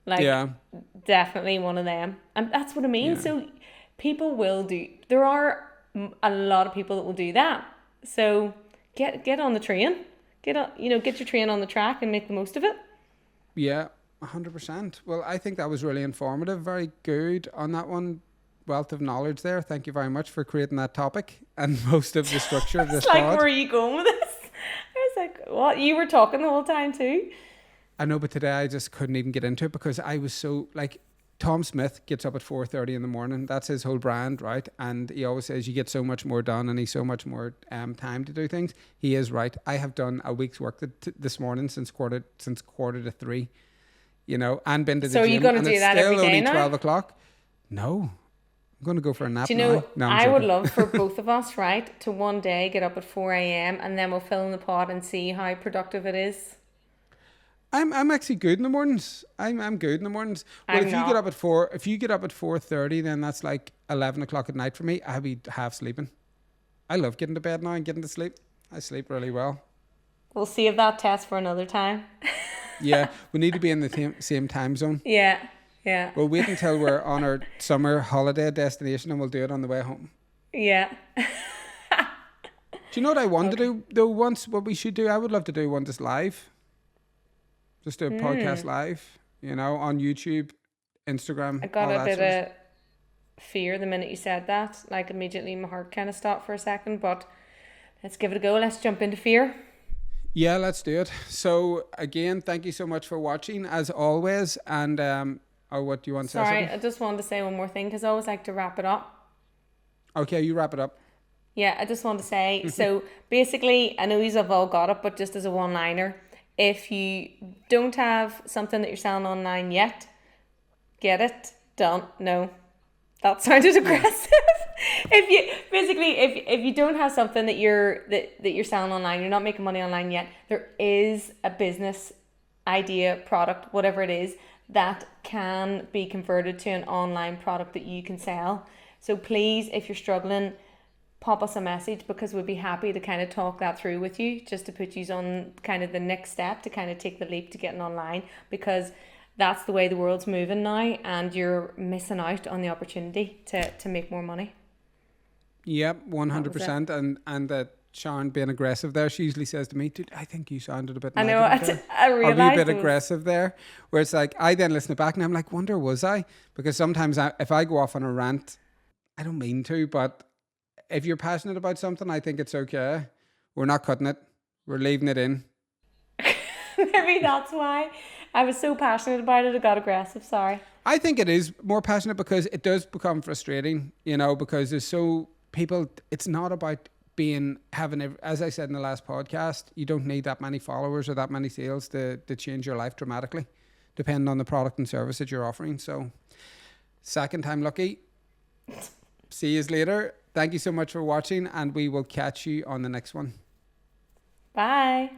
Like,
Yeah,
definitely one of them, and that's what I mean.
yeah.
So people will do. There are a lot of people that will do that. So get on the train. Get on, you know, get your train on the track and make the most of it.
Yeah, 100%. Well, I think that was really informative. Very good on that one. Wealth of knowledge there. Thank you very much for creating that topic and most of the structure of this
It's like,
pod.
where are you going with this? I was like, what? You were talking the whole time too.
I know, but today I just couldn't even get into it because I was so, like, Tom Smith gets up at 4:30 in the morning. That's his whole brand, right? And he always says you get so much more done and he's so much more time to do things. He is right. I have done a week's work this morning since quarter to 3, you know, and been to the
So are you
gym,
going to
and
do
it's
that every
still
day
only
now?
12 o'clock. No, I'm going to go for a nap
Do you
now.
know,
No, I'm
I would
joking.
love for both of us, right, to one day get up at 4 a.m. and then we'll fill in the pod and see how productive it is.
I'm actually good in the mornings. I'm good in the mornings. Well,
I'm
if you get
not.
up at 4:30, then that's like 11 o'clock at night for me. I'll be half sleeping. I love getting to bed now and getting to sleep. I sleep really well.
We'll save that test for another time.
Yeah, we need to be in the same time zone.
Yeah, yeah,
We'll wait until we're on our summer holiday destination and we'll do it on the way home.
yeah.
Do you know what I want to
Okay.
do though? Once, what we should do, I would love to do one just live. Just do a podcast live, you know, on YouTube,
I
Instagram,
got
all
a
that
bit
sort of
of fear the minute you said that. Like, immediately my heart kind of stopped for a second, but let's give it a go. Let's jump into fear.
Yeah, let's do it. So again, thank you so much for watching as always. And what do you want to say?
Sorry,
Something?
I just wanted to say one more thing because I always like to wrap it up.
Okay, you wrap it up.
Yeah, I just want to say, so basically, I know you've all got it, but just as a one-liner, if you don't have something that you're selling online yet, get it done. No, that sounded aggressive. If you don't have something that you're selling online, you're not making money online yet, there is a business idea, product, whatever it is, that can be converted to an online product that you can sell. So please, if you're struggling, pop us a message because we'd be happy to kind of talk that through with you, just to put you on kind of the next step to kind of take the leap to getting online, because that's the way the world's moving now and you're missing out on the opportunity to make more money.
Yep,
That was it.
100%. And that Sharon being aggressive there, she usually says to me, dude, I think you sounded a bit
I know,
negative there.
I
Or be a
realised
bit
it was,
aggressive there. Where it's like, I then listen back and I'm like, wonder, was I? Because sometimes if I go off on a rant, I don't mean to, but if you're passionate about something, I think it's okay. We're not cutting it. We're leaving it in.
maybe that's why I was so passionate about it, I got aggressive, sorry.
I think it is more passionate because it does become frustrating, you know, because there's so people, it's not about as I said in the last podcast, you don't need that many followers or that many sales to change your life dramatically, depending on the product and service that you're offering. So, second time lucky. See you later. Thank you so much for watching, and we will catch you on the next one.
Bye.